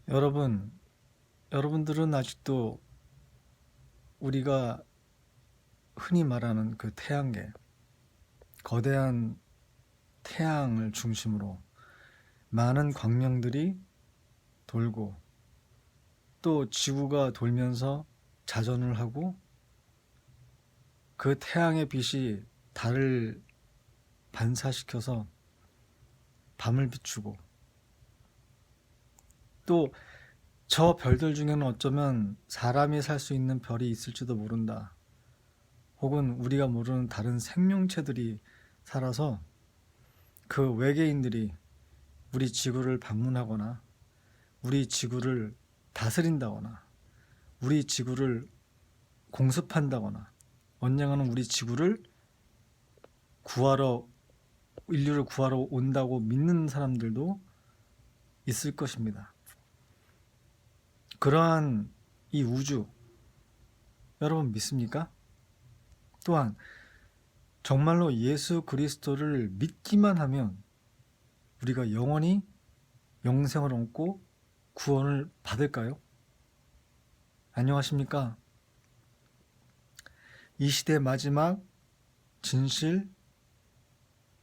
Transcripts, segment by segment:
여러분들은 아직도 우리가 흔히 말하는 그 태양계, 거대한 태양을 중심으로 많은 광명들이 돌고 또 지구가 돌면서 자전을 하고 그 태양의 빛이 달을 반사시켜서 밤을 비추고 또 저 별들 중에는 어쩌면 사람이 살 수 있는 별이 있을지도 모른다. 혹은 우리가 모르는 다른 생명체들이 살아서 그 외계인들이 우리 지구를 방문하거나 우리 지구를 다스린다거나 우리 지구를 공습한다거나 언젠가는 우리 지구를 구하러 인류를 구하러 온다고 믿는 사람들도 있을 것입니다. 그러한 이 우주 여러분 믿습니까? 또한 정말로 예수 그리스도를 믿기만 하면 우리가 영원히 영생을 얻고 구원을 받을까요? 안녕하십니까? 이 시대의 마지막 진실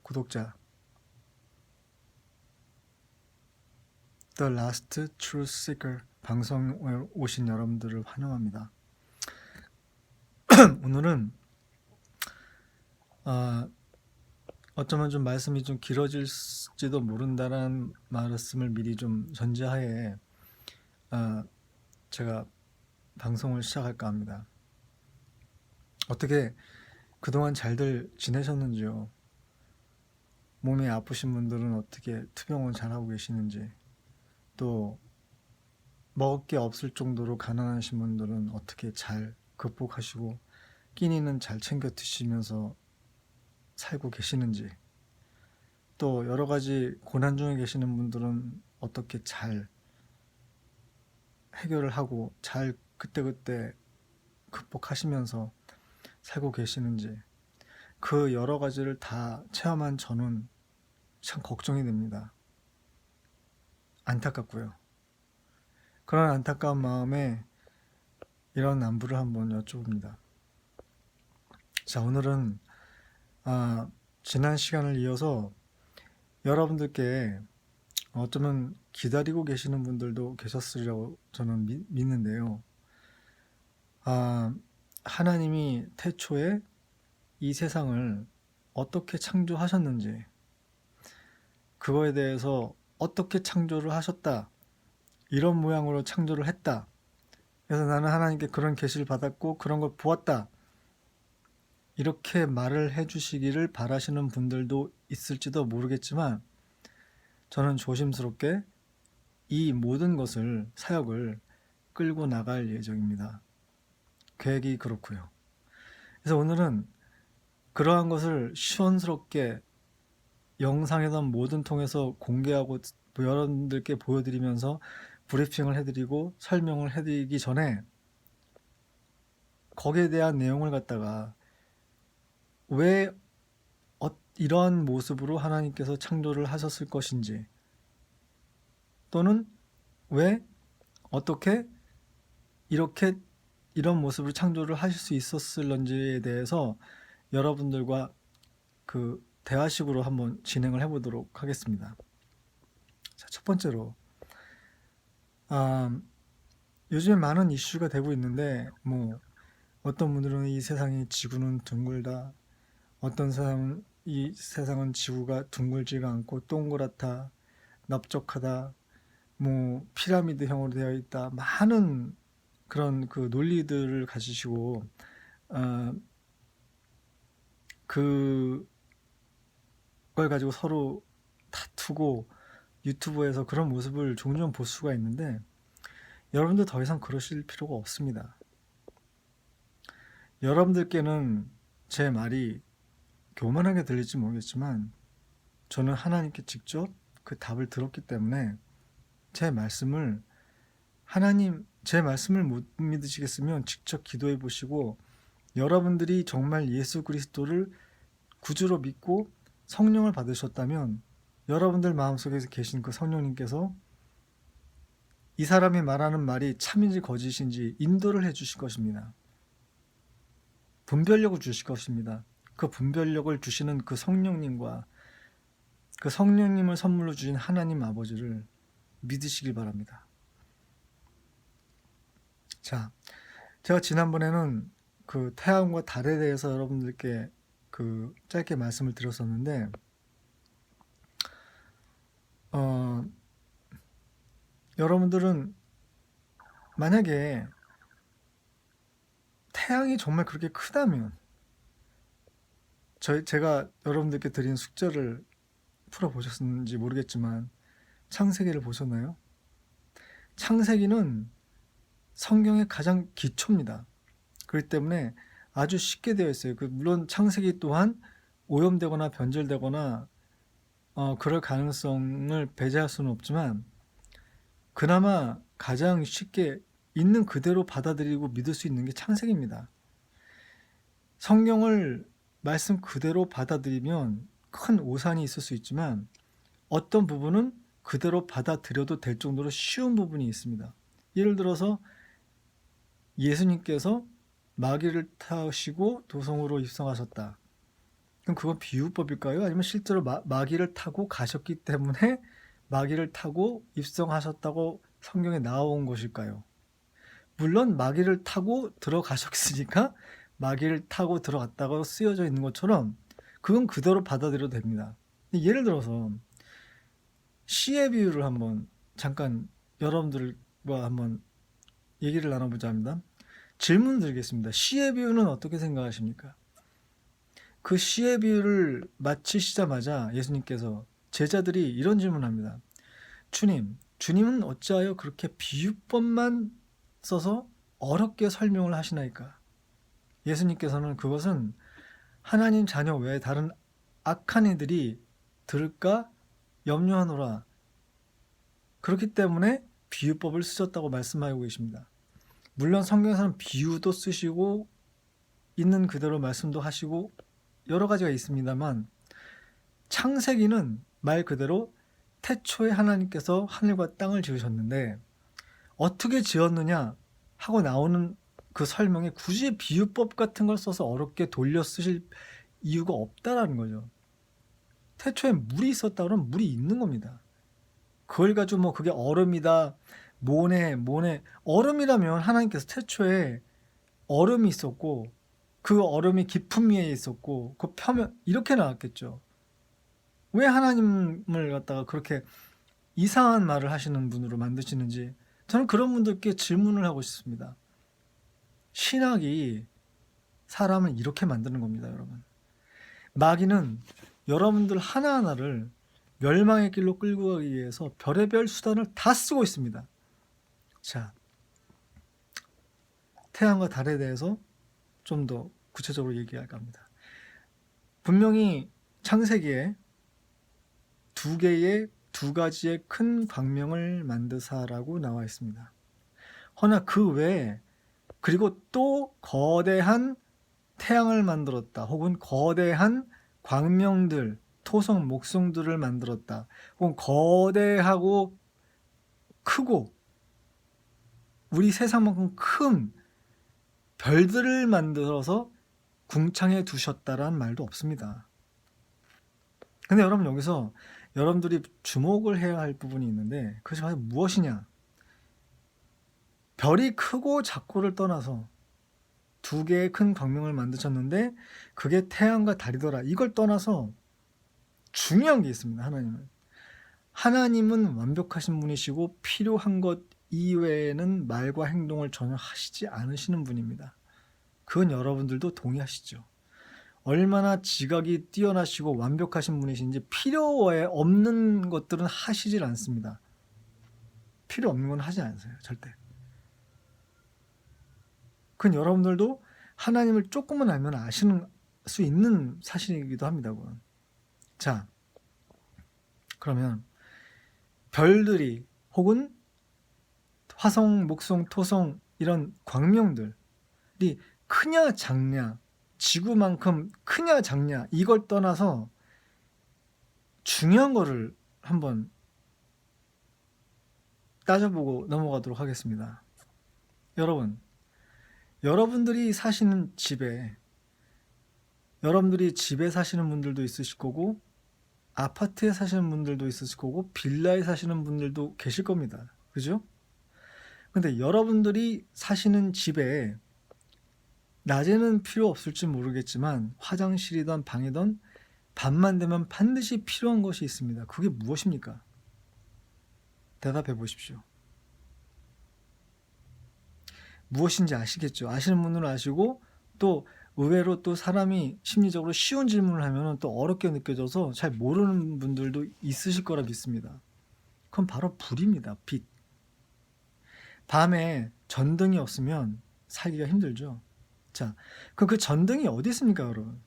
구독자 The Last Truth Seeker 방송에 오신 여러분들을 환영합니다. 오늘은 어쩌면 좀 말씀이 좀 길어질지도 모른다는 말씀을 미리 좀 전제하에 제가 방송을 시작할까 합니다. 어떻게 그동안 잘들 지내셨는지요? 몸이 아프신 분들은 어떻게 투병을 잘하고 계시는지, 또 먹을 게 없을 정도로 가난하신 분들은 어떻게 잘 극복하시고 끼니는 잘 챙겨 드시면서 살고 계시는지, 또 여러 가지 고난 중에 계시는 분들은 어떻게 잘 해결을 하고 잘 그때그때 극복하시면서 살고 계시는지, 그 여러 가지를 다 체험한 저는 참 걱정이 됩니다. 안타깝고요. 그런 안타까운 마음에 이런 안부를 한번 여쭤봅니다. 자, 오늘은 지난 시간을 이어서 여러분들께 어쩌면 기다리고 계시는 분들도 계셨으리라고 저는 믿는데요. 하나님이 태초에 이 세상을 어떻게 창조하셨는지, 그거에 대해서 어떻게 창조를 하셨다, 이런 모양으로 창조를 했다, 그래서 나는 하나님께 그런 계시를 받았고 그런 걸 보았다, 이렇게 말을 해주시기를 바라시는 분들도 있을지도 모르겠지만 저는 조심스럽게 이 모든 것을 사역을 끌고 나갈 예정입니다. 계획이 그렇고요. 그래서 오늘은 그러한 것을 시원스럽게 영상이든 뭐든 통해서 공개하고 여러분들께 보여드리면서 브리핑을 해드리고 설명을 해드리기 전에 거기에 대한 내용을 갖다가 왜 이러한 모습으로 하나님께서 창조를 하셨을 것인지, 또는 왜 어떻게 이렇게 이런 모습으로 창조를 하실 수 있었을런지에 대해서 여러분들과 그 대화식으로 한번 진행을 해보도록 하겠습니다. 자, 첫 번째로 요즘에 많은 이슈가 되고 있는데, 뭐 어떤 분들은 이 세상이 지구는 둥글다, 어떤 사람은 이 세상은 지구가 둥글지가 않고 동그랗다, 넓적하다, 뭐 피라미드형으로 되어 있다, 많은 그런 그 논리들을 가지시고 그걸 가지고 서로 다투고 유튜브에서 그런 모습을 종종 볼 수가 있는데, 여러분들 더 이상 그러실 필요가 없습니다. 여러분들께는 제 말이 교만하게 들릴지 모르겠지만 저는 하나님께 직접 그 답을 들었기 때문에 제 말씀을 못 믿으시겠으면 직접 기도해 보시고, 여러분들이 정말 예수 그리스도를 구주로 믿고 성령을 받으셨다면 여러분들 마음속에 계신 그 성령님께서 이 사람이 말하는 말이 참인지 거짓인지 인도를 해 주실 것입니다. 분별력을 주실 것입니다. 그 분별력을 주시는 그 성령님과 그 성령님을 선물로 주신 하나님 아버지를 믿으시길 바랍니다. 자, 제가 지난번에는 그 태양과 달에 대해서 여러분들께 그 짧게 말씀을 드렸었는데, 여러분들은 만약에 태양이 정말 그렇게 크다면, 제가 여러분들께 드린 숙제를 풀어보셨는지 모르겠지만 창세기를 보셨나요? 창세기는 성경의 가장 기초입니다. 그렇기 때문에 아주 쉽게 되어 있어요. 물론 창세기 또한 오염되거나 변질되거나 그럴 가능성을 배제할 수는 없지만 그나마 가장 쉽게 있는 그대로 받아들이고 믿을 수 있는 게 창세기입니다. 성경을 말씀 그대로 받아들이면 큰 오산이 있을 수 있지만 어떤 부분은 그대로 받아들여도 될 정도로 쉬운 부분이 있습니다. 예를 들어서 예수님께서 마귀를 타시고 도성으로 입성하셨다. 그럼 그건 비유법일까요? 아니면 실제로 마귀를 타고 가셨기 때문에 마귀를 타고 입성하셨다고 성경에 나온 것일까요? 물론 마귀를 타고 들어가셨으니까 마귀를 타고 들어갔다고 쓰여져 있는 것처럼 그건 그대로 받아들여도 됩니다. 예를 들어서 시의 비유를 한번 잠깐 여러분들과 한번 얘기를 나눠보자 합니다. 질문 드리겠습니다. 시의 비유는 어떻게 생각하십니까? 그 시의 비유를 마치시자마자 예수님께서 제자들이 이런 질문합니다. 주님은 어찌하여 그렇게 비유법만 써서 어렵게 설명을 하시나이까? 예수님께서는 그것은 하나님 자녀 외에 다른 악한 이들이 들을까 염려하노라. 그렇기 때문에 비유법을 쓰셨다고 말씀하고 계십니다. 물론 성경에서는 비유도 쓰시고 있는 그대로 말씀도 하시고 여러 가지가 있습니다만 창세기는 말 그대로 태초에 하나님께서 하늘과 땅을 지으셨는데 어떻게 지었느냐 하고 나오는 그 설명에 굳이 비유법 같은 걸 써서 어렵게 돌려 쓰실 이유가 없다라는 거죠. 태초에 물이 있었다 그러면 물이 있는 겁니다. 그걸 가지고 뭐 그게 얼음이다 뭐네 얼음이라면 하나님께서 태초에 얼음이 있었고 그 얼음이 깊은 위에 있었고 그 표면 이렇게 나왔겠죠. 왜 하나님을 갖다가 그렇게 이상한 말을 하시는 분으로 만드시는지 저는 그런 분들께 질문을 하고 싶습니다. 신학이 사람을 이렇게 만드는 겁니다, 여러분. 마귀는 여러분들 하나하나를 멸망의 길로 끌고 가기 위해서 별의별 수단을 다 쓰고 있습니다. 자, 태양과 달에 대해서 좀 더 구체적으로 얘기할까 합니다. 분명히 창세기에 두 가지의 큰 광명을 만드사라고 나와 있습니다. 허나 그 외에 그리고 또 거대한 태양을 만들었다. 혹은 거대한 광명들, 토성, 목성들을 만들었다. 혹은 거대하고 크고 우리 세상만큼 큰 별들을 만들어서 궁창에 두셨다라는 말도 없습니다. 근데 여러분 여기서 여러분들이 주목을 해야 할 부분이 있는데 그것이 바로 무엇이냐? 별이 크고 작고를 떠나서 두 개의 큰 광명을 만드셨는데 그게 태양과 달이더라. 이걸 떠나서 중요한 게 있습니다. 하나님은 완벽하신 분이시고 필요한 것 이외에는 말과 행동을 전혀 하시지 않으시는 분입니다. 그건 여러분들도 동의하시죠. 얼마나 지각이 뛰어나시고 완벽하신 분이신지 필요에 없는 것들은 하시질 않습니다. 필요 없는 건 하지 않으세요. 절대. 그건 여러분들도 하나님을 조금만 알면 아시는 수 있는 사실이기도 합니다. 그건. 자, 그러면 별들이 혹은 화성, 목성, 토성 이런 광명들이 크냐 작냐, 지구만큼 크냐 작냐 이걸 떠나서 중요한 거를 한번 따져보고 넘어가도록 하겠습니다. 여러분, 여러분들이 사시는 집에, 여러분들이 집에 사시는 분들도 있으실 거고, 아파트에 사시는 분들도 있으실 거고, 빌라에 사시는 분들도 계실 겁니다. 그죠? 근데 여러분들이 사시는 집에 낮에는 필요 없을지 모르겠지만 화장실이든 방이든 밤만 되면 반드시 필요한 것이 있습니다. 그게 무엇입니까? 대답해 보십시오. 무엇인지 아시겠죠? 아시는 분들은 아시고, 또 의외로 또 사람이 심리적으로 쉬운 질문을 하면 또 어렵게 느껴져서 잘 모르는 분들도 있으실 거라 믿습니다. 그건 바로 불입니다. 빛. 밤에 전등이 없으면 살기가 힘들죠. 자, 그럼 그 전등이 어디 있습니까, 여러분?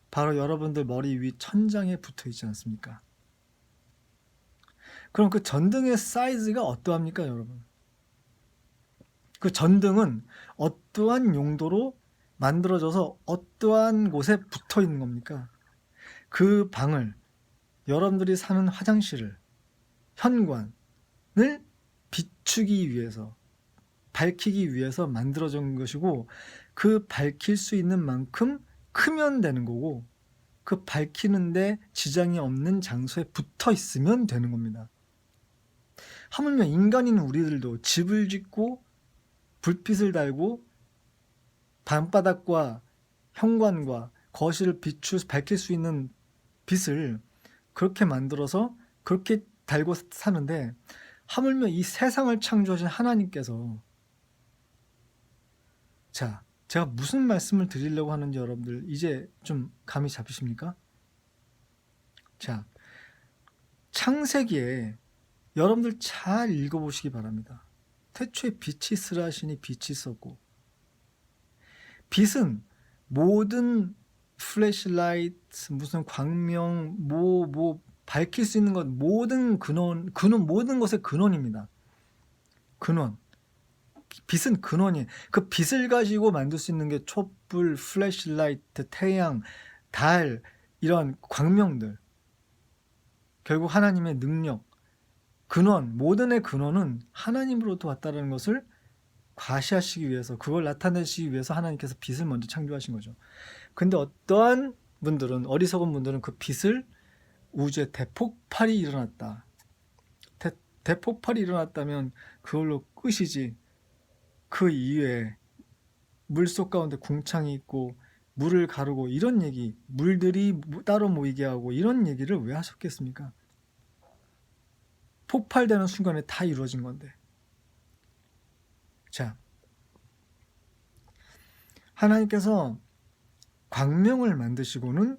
바로 여러분들 머리 위 천장에 붙어 있지 않습니까? 그럼 그 전등의 사이즈가 어떠합니까, 여러분? 그 전등은 어떠한 용도로 만들어져서 어떠한 곳에 붙어 있는 겁니까? 그 방을, 여러분들이 사는 화장실을, 현관을 비추기 위해서, 밝히기 위해서 만들어진 것이고, 그 밝힐 수 있는 만큼 크면 되는 거고, 그 밝히는데 지장이 없는 장소에 붙어 있으면 되는 겁니다. 하물며 인간인 우리들도 집을 짓고 불빛을 달고 방바닥과 현관과 거실을 밝힐 수 있는 빛을 그렇게 만들어서 그렇게 달고 사는데, 하물며 이 세상을 창조하신 하나님께서, 자, 제가 무슨 말씀을 드리려고 하는지 여러분들 이제 좀 감이 잡히십니까? 자, 창세기에 여러분들 잘 읽어보시기 바랍니다. 태초에 빛이 있으라 하시니 빛이 있었고, 빛은 모든 플래시라이트, 무슨 광명, 밝힐 수 있는 것, 모든 모든 것의 근원입니다. 근원. 빛은 근원이에요. 그 빛을 가지고 만들 수 있는 게 촛불, 플래시라이트, 태양, 달, 이런 광명들. 결국 하나님의 능력, 근원, 모든의 근원은 하나님으로부터 왔다는 것을 과시하시기 위해서, 그걸 나타내시기 위해서 하나님께서 빛을 먼저 창조하신 거죠. 근데 어떠한 분들은, 어리석은 분들은 그 빛을 우주에 대폭발이 일어났다. 대폭발이 일어났다면 그걸로 끝이지, 그 이외에 물속 가운데 궁창이 있고 물을 가르고 이런 얘기, 물들이 따로 모이게 하고 이런 얘기를 왜 하셨겠습니까? 폭발되는 순간에 다 이루어진 건데. 자, 하나님께서 광명을 만드시고는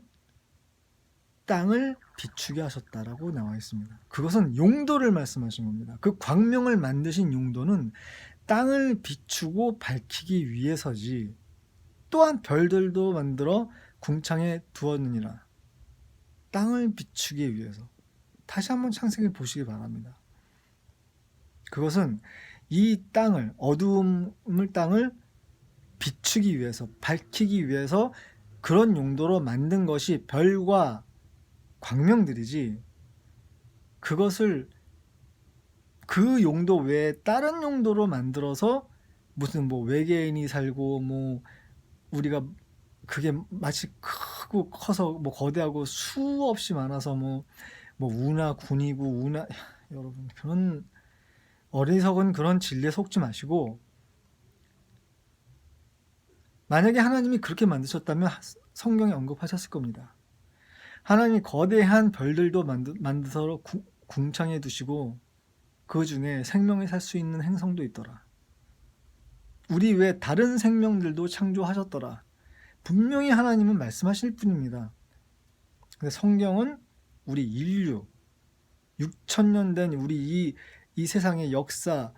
땅을 비추게 하셨다라고 나와 있습니다. 그것은 용도를 말씀하신 겁니다. 그 광명을 만드신 용도는 땅을 비추고 밝히기 위해서지, 또한 별들도 만들어 궁창에 두었느니라. 땅을 비추기 위해서. 다시 한번 창세기 보시기 바랍니다. 그것은 이 땅을, 땅을 비추기 위해서, 밝히기 위해서 그런 용도로 만든 것이 별과 광명들이지, 그것을 그 용도 외에 다른 용도로 만들어서 무슨 외계인이 살고 우리가 그게 마치 크고 커서 거대하고 수없이 많아서 운하 군이고 여러분, 그런 어리석은 그런 진리에 속지 마시고, 만약에 하나님이 그렇게 만드셨다면 성경에 언급하셨을 겁니다. 하나님이 거대한 별들도 만들어서 궁창에 두시고 그 중에 생명이 살 수 있는 행성도 있더라. 우리 외에 다른 생명들도 창조하셨더라. 분명히 하나님은 말씀하실 분입니다. 근데 성경은 우리 인류 6,000년 된 우리 이 세상의 역사,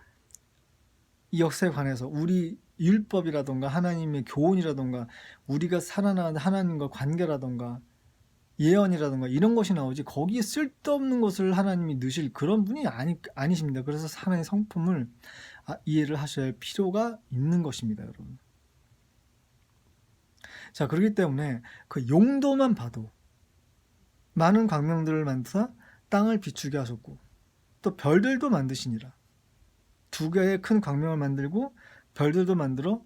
이 역사에 관해서 우리 율법이라던가 하나님의 교훈이라던가 우리가 살아나는 하나님과 관계라던가 예언이라던가 이런 것이 나오지, 거기에 쓸데없는 것을 하나님이 넣으실 그런 분이 아니십니다. 그래서 하나님의 성품을 이해를 하셔야 할 필요가 있는 것입니다, 여러분. 자, 그렇기 때문에 그 용도만 봐도 많은 광명들을 만드사 땅을 비추게 하셨고, 또 별들도 만드시니라. 두 개의 큰 광명을 만들고 별들도 만들어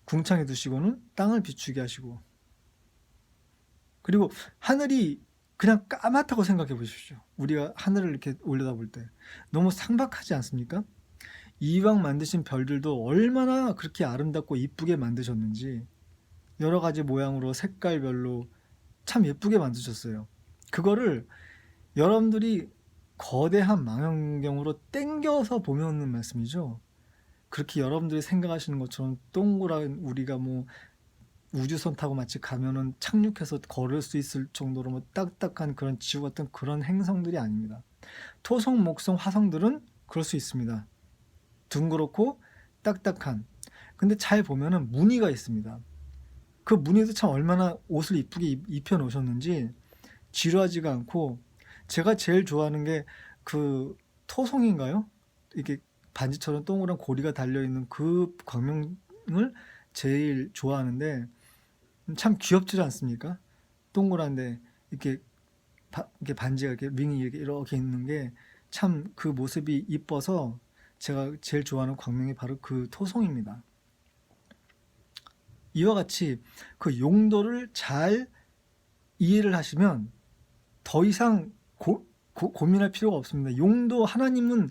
궁창에 두시고는 땅을 비추게 하시고. 그리고 하늘이 그냥 까맣다고 생각해 보십시오. 우리가 하늘을 이렇게 올려다볼 때 너무 상박하지 않습니까? 이왕 만드신 별들도 얼마나 그렇게 아름답고 이쁘게 만드셨는지 여러 가지 모양으로 색깔별로 참 예쁘게 만드셨어요. 그거를 여러분들이 거대한 망원경으로 땡겨서 보면 말씀이죠. 그렇게 여러분들이 생각하시는 것처럼 동그란 우리가 뭐 우주선 타고 마치 가면은 착륙해서 걸을 수 있을 정도로 뭐 딱딱한 그런 지구 같은 그런 행성들이 아닙니다. 토성, 목성, 화성들은 그럴 수 있습니다. 둥그렇고 딱딱한. 근데 잘 보면은 무늬가 있습니다. 그 무늬도 참 얼마나 옷을 이쁘게 입혀 놓으셨는지 지루하지가 않고, 제가 제일 좋아하는 게 그 토성인가요? 이게 반지처럼 동그란 고리가 달려있는 그 광명을 제일 좋아하는데 참 귀엽지 않습니까? 동그란데 이렇게 이렇게 반지가 이렇게 윙이 이렇게 있는 게 참 그 모습이 이뻐서 제가 제일 좋아하는 광명이 바로 그 토성입니다. 이와 같이 그 용도를 잘 이해를 하시면 더 이상 고민할 필요가 없습니다. 용도, 하나님은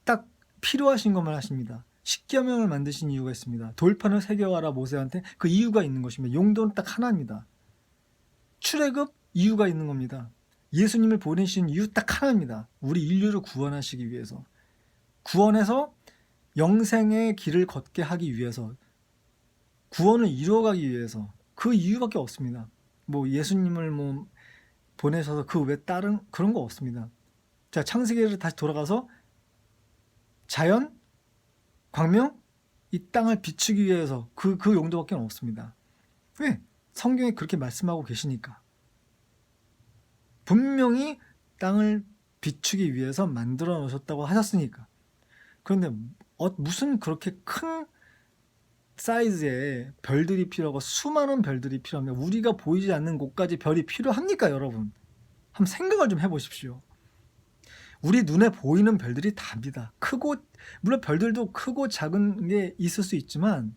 딱 필요하신 것만 하십니다. 십계명을 만드신 이유가 있습니다. 돌판을 새겨와라 모세한테, 그 이유가 있는 것입니다. 용도는 딱 하나입니다. 출애굽, 이유가 있는 겁니다. 예수님을 보내신 이유 딱 하나입니다. 우리 인류를 구원하시기 위해서, 구원해서 영생의 길을 걷게 하기 위해서, 구원을 이루어가기 위해서. 그 이유밖에 없습니다. 뭐 예수님을 뭐 보내셔서 그 외 다른 그런 거 없습니다. 자, 창세기를 다시 돌아가서 자연, 광명, 이 땅을 비추기 위해서 그 용도밖에 없습니다. 왜? 성경에 그렇게 말씀하고 계시니까. 분명히 땅을 비추기 위해서 만들어 놓으셨다고 하셨으니까. 그런데 무슨 그렇게 큰 사이즈의 별들이 필요하고 수많은 별들이 필요합니다. 우리가 보이지 않는 곳까지 별이 필요합니까, 여러분? 한번 생각을 좀 해보십시오. 우리 눈에 보이는 별들이 답니다. 크고, 물론 별들도 크고 작은 게 있을 수 있지만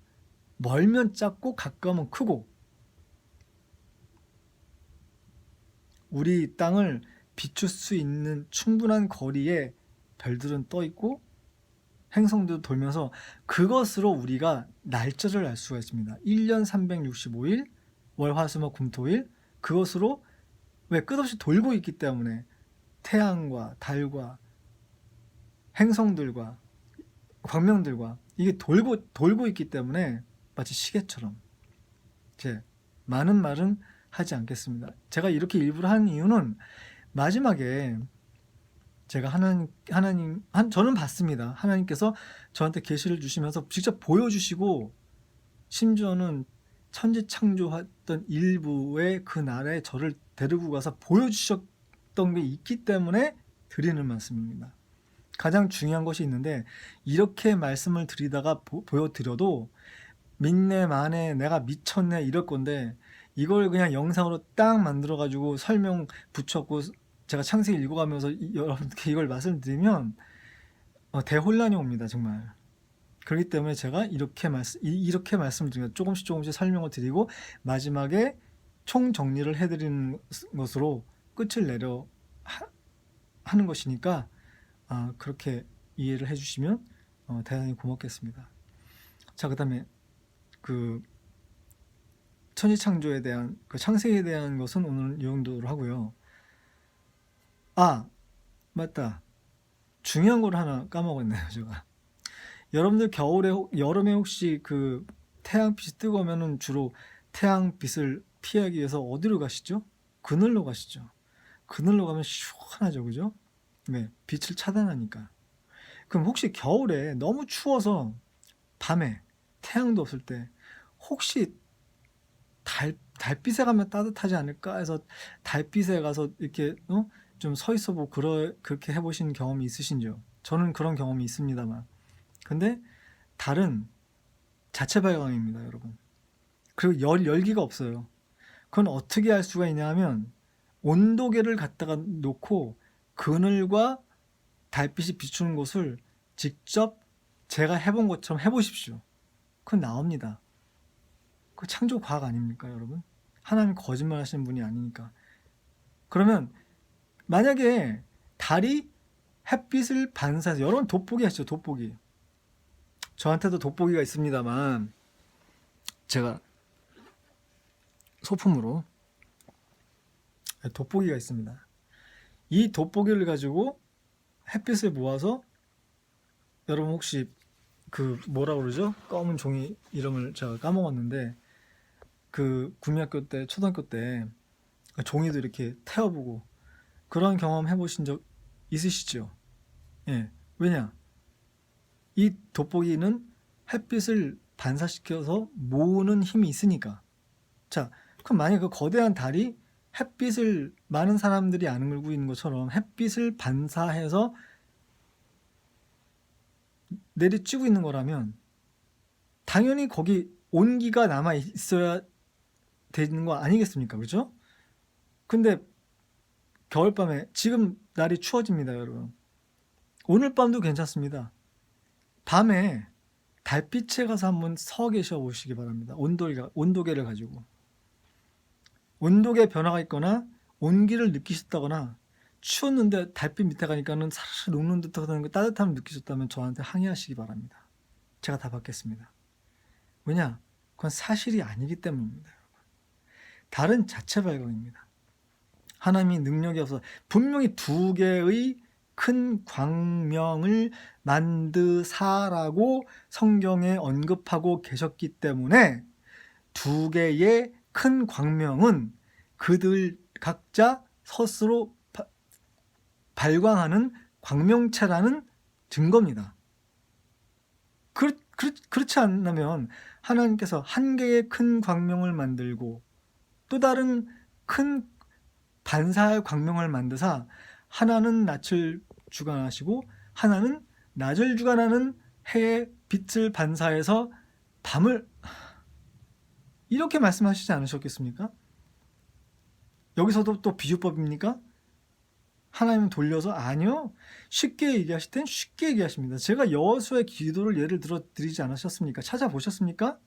멀면 작고 가까우면 크고, 우리 땅을 비출 수 있는 충분한 거리에 별들은 떠 있고 행성도 돌면서 그것으로 우리가 날짜를 알 수가 있습니다. 1년 365일, 월, 화, 수, 목, 금, 토, 일, 그것으로 왜 끝없이 돌고 있기 때문에 태양과 달과 행성들과 광명들과 이게 돌고 있기 때문에 마치 시계처럼. 제 많은 말은 하지 않겠습니다. 제가 이렇게 일부러 하는 이유는 마지막에 제가 저는 봤습니다. 하나님께서 저한테 계시를 주시면서 직접 보여주시고, 심지어는 천지창조했던 일부의 그 나라에 저를 데리고 가서 보여주셨던 게 있기 때문에 드리는 말씀입니다. 가장 중요한 것이 있는데, 이렇게 말씀을 드리다가 보여드려도 믿네 마네 내가 미쳤네 이럴 건데, 이걸 그냥 영상으로 딱 만들어 가지고 설명 붙였고 제가 창세기 읽어가면서 여러분께 이걸 말씀드리면 대혼란이 옵니다, 정말. 그렇기 때문에 제가 이렇게 말씀을 드립니다. 조금씩 설명을 드리고 마지막에 총정리를 해드리는 것으로 끝을 내려 하는 것이니까 그렇게 이해를 해주시면 대단히 고맙겠습니다. 자, 그 다음에 그 천지창조에 대한 그 창세기에 대한 것은 오늘 이 정도로 하고요. 맞다. 중요한 걸 하나 까먹었네요, 제가. 여러분들 여름에 혹시 그 태양빛이 뜨거우면은 주로 태양빛을 피하기 위해서 어디로 가시죠? 그늘로 가시죠. 그늘로 가면 시원하죠, 그죠? 네, 빛을 차단하니까. 그럼 혹시 겨울에 너무 추워서 밤에 태양도 없을 때 혹시 달빛에 가면 따뜻하지 않을까 해서 달빛에 가서 이렇게 좀 서 있어 보고 그렇게 해보신 경험이 있으신지요? 저는 그런 경험이 있습니다만. 근데 달은 자체 발광입니다, 여러분. 그리고 열기가 없어요. 그건 어떻게 할 수가 있냐 하면 온도계를 갖다가 놓고 그늘과 달빛이 비추는 곳을 직접 제가 해본 것처럼 해보십시오. 그건 나옵니다. 그 창조 과학 아닙니까, 여러분? 하나님 거짓말 하시는 분이 아니니까. 그러면 만약에 달이 햇빛을 반사해서, 여러분 돋보기 하시죠, 돋보기. 저한테도 돋보기가 있습니다만 제가 소품으로 돋보기가 있습니다. 이 돋보기를 가지고 햇빛을 모아서, 여러분 혹시 그 뭐라 그러죠? 검은 종이 이름을 제가 까먹었는데, 그 구미학교 때, 초등학교 때 종이도 이렇게 태워보고 그런 경험 해보신 적 있으시죠? 예. 왜냐? 이 돋보기는 햇빛을 반사시켜서 모으는 힘이 있으니까. 자, 그럼 만약에 그 거대한 달이 햇빛을, 많은 사람들이 알고 있는 것처럼 햇빛을 반사해서 내리쬐고 있는 거라면 당연히 거기 온기가 남아 있어야 되는 거 아니겠습니까? 그죠? 근데 겨울밤에, 지금 날이 추워집니다, 여러분. 오늘 밤도 괜찮습니다. 밤에 달빛에 가서 한번 서 계셔 보시기 바랍니다. 온도계를 가지고. 온도계 변화가 있거나 온기를 느끼셨다거나, 추웠는데 달빛 밑에 가니까는 사르르 녹는 듯한 따뜻함을 느끼셨다면 저한테 항의하시기 바랍니다. 제가 다 받겠습니다. 왜냐? 그건 사실이 아니기 때문입니다. 달은 자체 발광입니다. 하나님이 능력이 없어 분명히 두 개의 큰 광명을 만드사라고 성경에 언급하고 계셨기 때문에, 두 개의 큰 광명은 그들 각자 스스로 발광하는 광명체라는 증거입니다. 그렇지 않으면 하나님께서 한 개의 큰 광명을 만들고 또 다른 큰 반사할 광명을 만드사, 하나는 낯을 주관하시고 하나는 낮을 주관하는 해의 빛을 반사해서 밤을, 이렇게 말씀하시지 않으셨겠습니까? 여기서도 또 비유법입니까? 하나님은 돌려서, 아니요, 쉽게 얘기하실 땐 쉽게 얘기하십니다. 제가 여호수아의 기도를 예를 들어 드리지 않으셨습니까? 찾아보셨습니까?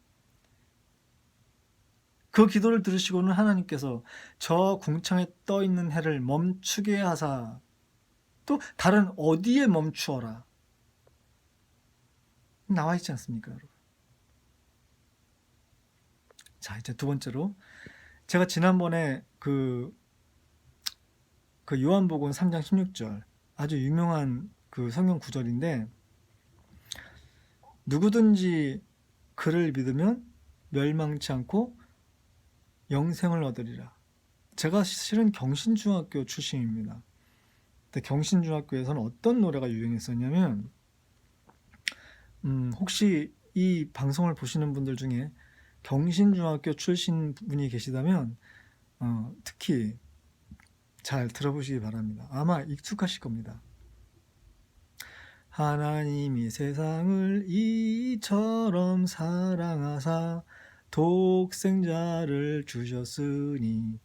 그 기도를 들으시고는 하나님께서 저 궁창에 떠 있는 해를 멈추게 하사, 또 다른 어디에 멈추어라, 나와 있지 않습니까, 여러분? 자, 이제 두 번째로, 제가 지난번에 그 요한복음 3장 16절, 아주 유명한 그 성경 구절인데, 누구든지 그를 믿으면 멸망치 않고 영생을 얻으리라. 제가 실은 경신중학교 출신입니다. 근데 경신중학교에서는 어떤 노래가 유행했었냐면, 혹시 이 방송을 보시는 분들 중에 경신중학교 출신 분이 계시다면 특히 잘 들어보시기 바랍니다. 아마 익숙하실 겁니다. 하나님이 세상을 이처럼 사랑하사 독생자를 주셨으니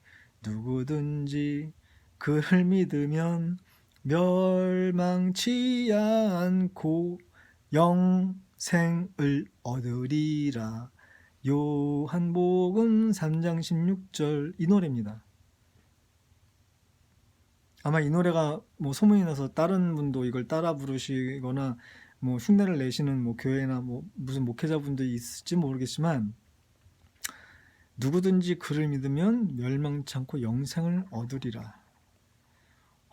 누구든지 그를 믿으면 멸망치 않고 영생을 얻으리라. 요한복음 3장 16절, 이 노래입니다. 아마 이 노래가 뭐 소문이 나서 다른 분도 이걸 따라 부르시거나 뭐 흉내를 내시는 뭐 교회나 뭐 무슨 목회자분들이 있을지 모르겠지만, 누구든지 그를 믿으면 멸망치 않고 영생을 얻으리라.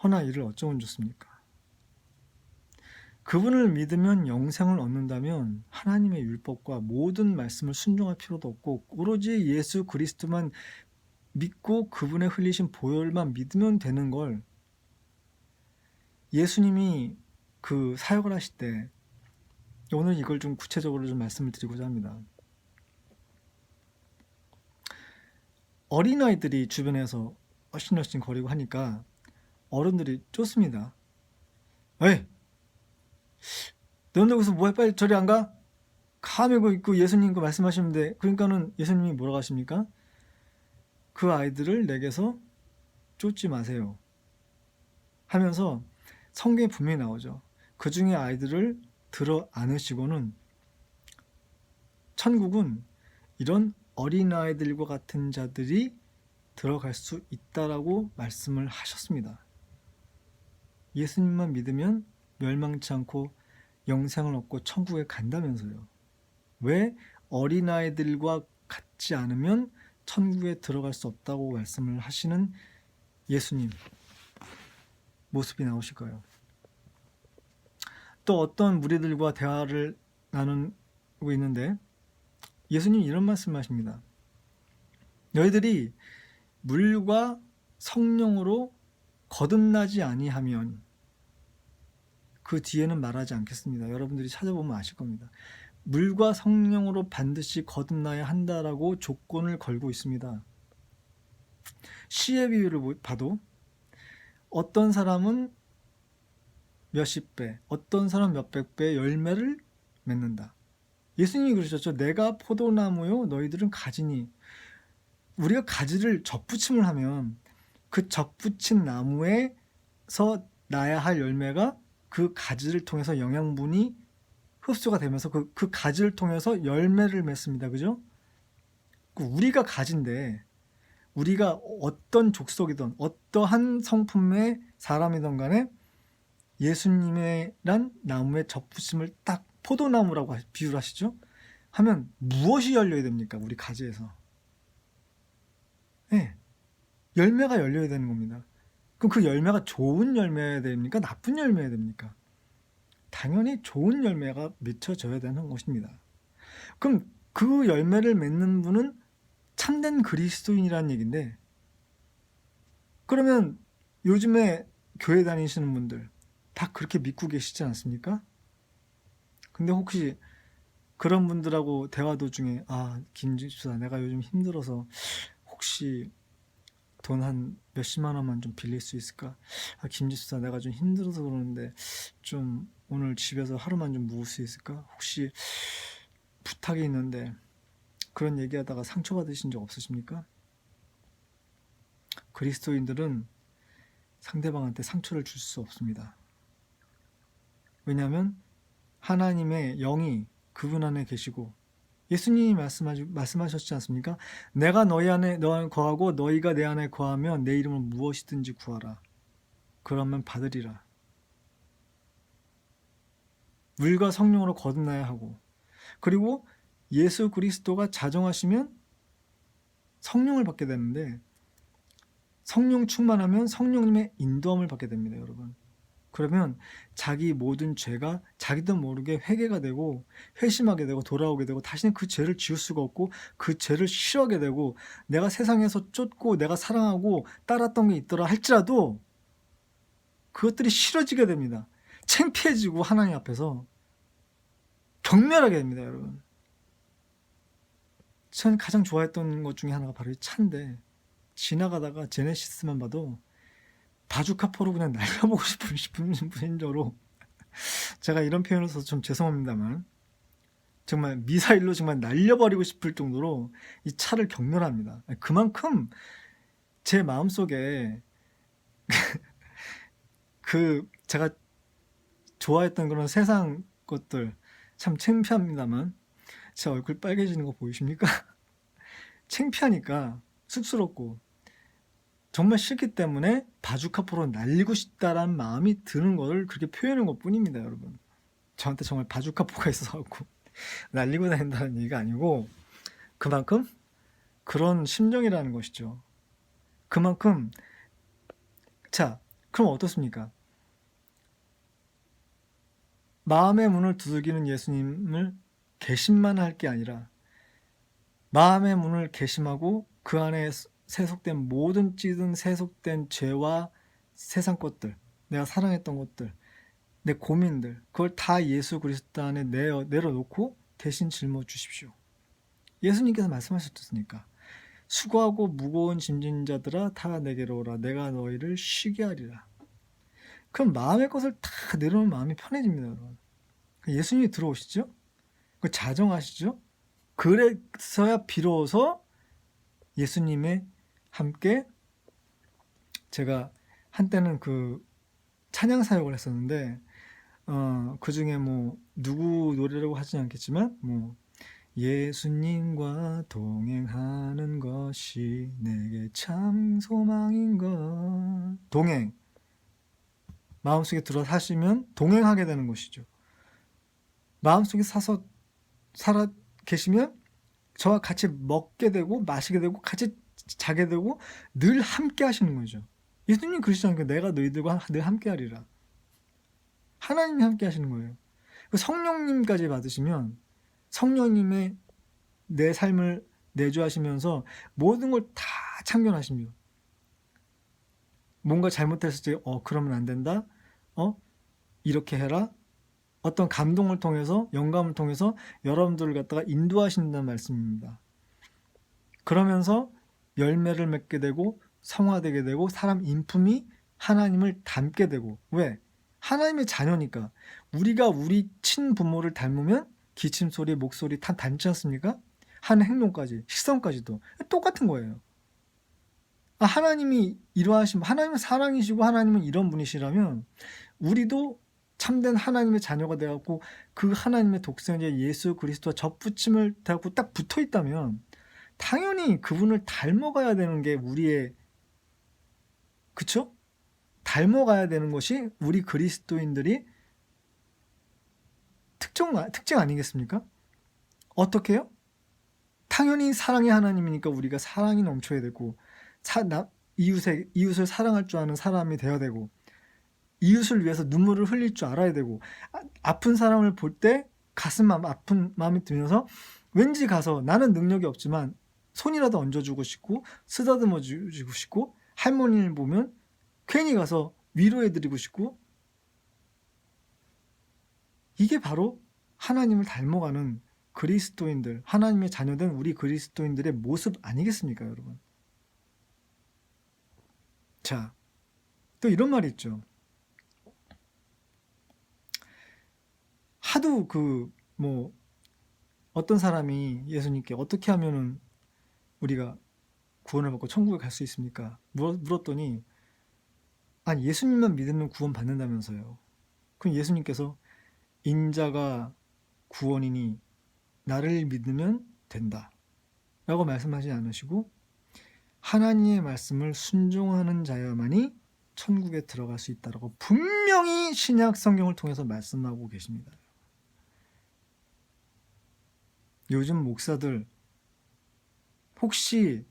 허나 이를 어쩌면 좋습니까? 그분을 믿으면 영생을 얻는다면 하나님의 율법과 모든 말씀을 순종할 필요도 없고, 오로지 예수 그리스도만 믿고 그분의 흘리신 보혈만 믿으면 되는 걸, 예수님이 그 사역을 하실 때, 오늘 이걸 좀 구체적으로 좀 말씀을 드리고자 합니다. 어린아이들이 주변에서 어신어신 거리고 하니까 어른들이 쫓습니다. 에이, 너는 여기서 뭐해? 빨리 저리 안 가? 가매고 있고 예수님 그 말씀하시는데. 그러니까는 예수님이 뭐라고 하십니까? 그 아이들을 내게서 쫓지 마세요 하면서 성경에 분명히 나오죠. 그 중에 아이들을 들어 안으시고는 천국은 이런 어린아이들과 같은 자들이 들어갈 수 있다라고 말씀을 하셨습니다. 예수님만 믿으면 멸망치 않고 영생을 얻고 천국에 간다면서요. 왜 어린아이들과 같지 않으면 천국에 들어갈 수 없다고 말씀을 하시는 예수님 모습이 나오실까요? 또 어떤 무리들과 대화를 나누고 있는데 예수님 이런 말씀하십니다. 너희들이 물과 성령으로 거듭나지 아니하면, 그 뒤에는 말하지 않겠습니다. 여러분들이 찾아보면 아실 겁니다. 물과 성령으로 반드시 거듭나야 한다라고 조건을 걸고 있습니다. 씨의 비유를 봐도 어떤 사람은 몇십 배, 어떤 사람은 몇백 배의 열매를 맺는다. 예수님이 그러셨죠. 내가 포도나무요 너희들은 가지니. 우리가 가지를 접붙임을 하면 그 접붙인 나무에서 나야 할 열매가 그 가지를 통해서 영양분이 흡수가 되면서 그 가지를 통해서 열매를 맺습니다. 그죠? 우리가 가지인데, 우리가 어떤 족속이든 어떠한 성품의 사람이든 간에 예수님이란 나무의 접붙임을 딱 포도나무라고 비유를 하시죠? 하면 무엇이 열려야 됩니까? 우리 가지에서. 네, 열매가 열려야 되는 겁니다. 그럼 그 열매가 좋은 열매여야 됩니까? 나쁜 열매여야 됩니까? 당연히 좋은 열매가 맺혀져야 되는 것입니다. 그럼 그 열매를 맺는 분은 참된 그리스도인이라는 얘기인데, 그러면 요즘에 교회 다니시는 분들 다 그렇게 믿고 계시지 않습니까? 근데 혹시 그런 분들하고 대화 도중에 김집사 내가 요즘 힘들어서 혹시 돈 한 몇십만 원만 좀 빌릴 수 있을까? 김집사 내가 좀 힘들어서 그러는데 좀 오늘 집에서 하루만 좀 묵을 수 있을까? 혹시 부탁이 있는데, 그런 얘기하다가 상처받으신 적 없으십니까? 그리스도인들은 상대방한테 상처를 줄 수 없습니다. 왜냐하면 하나님의 영이 그분 안에 계시고, 예수님이 말씀하셨지 않습니까? 내가 너희 안에 거하고 너희가 내 안에 거하면 내 이름을 무엇이든지 구하라. 그러면 받으리라. 물과 성령으로 거듭나야 하고, 그리고 예수 그리스도가 자정하시면 성령을 받게 되는데, 성령 충만하면 성령님의 인도함을 받게 됩니다, 여러분. 그러면 자기 모든 죄가 자기도 모르게 회개가 되고 회심하게 되고 돌아오게 되고 다시는 그 죄를 지을 수가 없고 그 죄를 싫어하게 되고, 내가 세상에서 쫓고 내가 사랑하고 따랐던 게 있더라 할지라도 그것들이 싫어지게 됩니다. 창피해지고 하나님 앞에서 경멸하게 됩니다, 여러분. 전 가장 좋아했던 것 중에 하나가 바로 이 차인데, 지나가다가 제네시스만 봐도 바주카포로 그냥 날려보고 싶은 분인저로, 제가 이런 표현을 써서 좀 죄송합니다만 정말 미사일로 정말 날려버리고 싶을 정도로 이 차를 경멸합니다. 그만큼 제 마음속에 제가 좋아했던 그런 세상 것들, 참 창피합니다만 제 얼굴 빨개지는 거 보이십니까? 창피하니까, 쑥스럽고 정말 싫기 때문에 바주카포로 날리고 싶다라는 마음이 드는 걸 그렇게 표현한 것 뿐입니다, 여러분. 저한테 정말 바주카포가 있어서 날리고 다닌다는 얘기가 아니고, 그만큼 그런 심정이라는 것이죠. 그만큼, 자, 그럼 어떻습니까? 마음의 문을 두들기는 예수님을 개심만 할 게 아니라 마음의 문을 개심하고 그 안에 세속된 모든 찌든 세속된 죄와 세상 것들, 내가 사랑했던 것들, 내 고민들, 그걸 다 예수 그리스도 안에 내려놓고 대신 짊어 주십시오. 예수님께서 말씀하셨으니까. 수고하고 무거운 짐진 자들아 다 내게로 오라. 내가 너희를 쉬게 하리라. 그럼 마음의 것을 다 내려놓으면 마음이 편해집니다, 여러분. 예수님이 들어오시죠? 그 자정하시죠? 그래서야 비로소 예수님의 함께, 제가 한때는 그 찬양 사역을 했었는데 그 중에 뭐 누구 노래라고 하지 않겠지만 뭐 예수님과 동행하는 것이 내게 참 소망인 것. 동행, 마음속에 들어 사시면 동행하게 되는 것이죠. 마음속에 사서 살아 계시면 저와 같이 먹게 되고 마시게 되고 같이 자게 되고 늘 함께 하시는 거죠. 예수님 그러시잖아요. 내가 너희들과 늘 함께 하리라. 하나님이 함께 하시는 거예요. 성령님까지 받으시면 성령님의 내 삶을 내주하시면서 모든 걸 다 참견하십니다. 뭔가 잘못했을 때 그러면 안 된다. 이렇게 해라. 어떤 감동을 통해서 영감을 통해서 여러분들을 갖다가 인도하신다는 말씀입니다. 그러면서 열매를 맺게 되고 성화되게 되고 사람 인품이 하나님을 닮게 되고. 왜? 하나님의 자녀니까. 우리가 우리 친부모를 닮으면 기침소리, 목소리 다 닮지 않습니까? 하는 행동까지, 식성까지도 똑같은 거예요. 하나님이 이러하시면, 하나님은 사랑이시고 하나님은 이런 분이시라면 우리도 참된 하나님의 자녀가 되어갖고 그 하나님의 독생자 예수 그리스도와 접붙임을 되어갖고 딱 붙어 있다면 당연히 그분을 닮아가야 되는 게 우리의, 그쵸? 닮아가야 되는 것이 우리 그리스도인들이 특징 아니겠습니까? 어떻게 해요? 당연히 사랑의 하나님이니까 우리가 사랑이 넘쳐야 되고 이웃을 사랑할 줄 아는 사람이 되어야 되고 이웃을 위해서 눈물을 흘릴 줄 알아야 되고 아픈 사람을 볼 때 아픈 마음이 들면서 왠지 가서 나는 능력이 없지만 손이라도 얹어주고 싶고 쓰다듬어 주고 싶고 할머니를 보면 괜히 가서 위로해드리고 싶고 이게 바로 하나님을 닮아가는 그리스도인들, 하나님의 자녀된 우리 그리스도인들의 모습 아니겠습니까, 여러분? 자, 또 이런 말이 있죠. 하도 어떤 사람이 예수님께 어떻게 하면은 우리가 구원을 받고 천국에 갈 수 있습니까? 물었더니 아니 예수님만 믿으면 구원 받는다면서요. 그럼 예수님께서 인자가 구원이니 나를 믿으면 된다 라고 말씀하지 않으시고 하나님의 말씀을 순종하는 자야만이 천국에 들어갈 수 있다라고 분명히 신약 성경을 통해서 말씀하고 계십니다. 요즘 목사들 혹시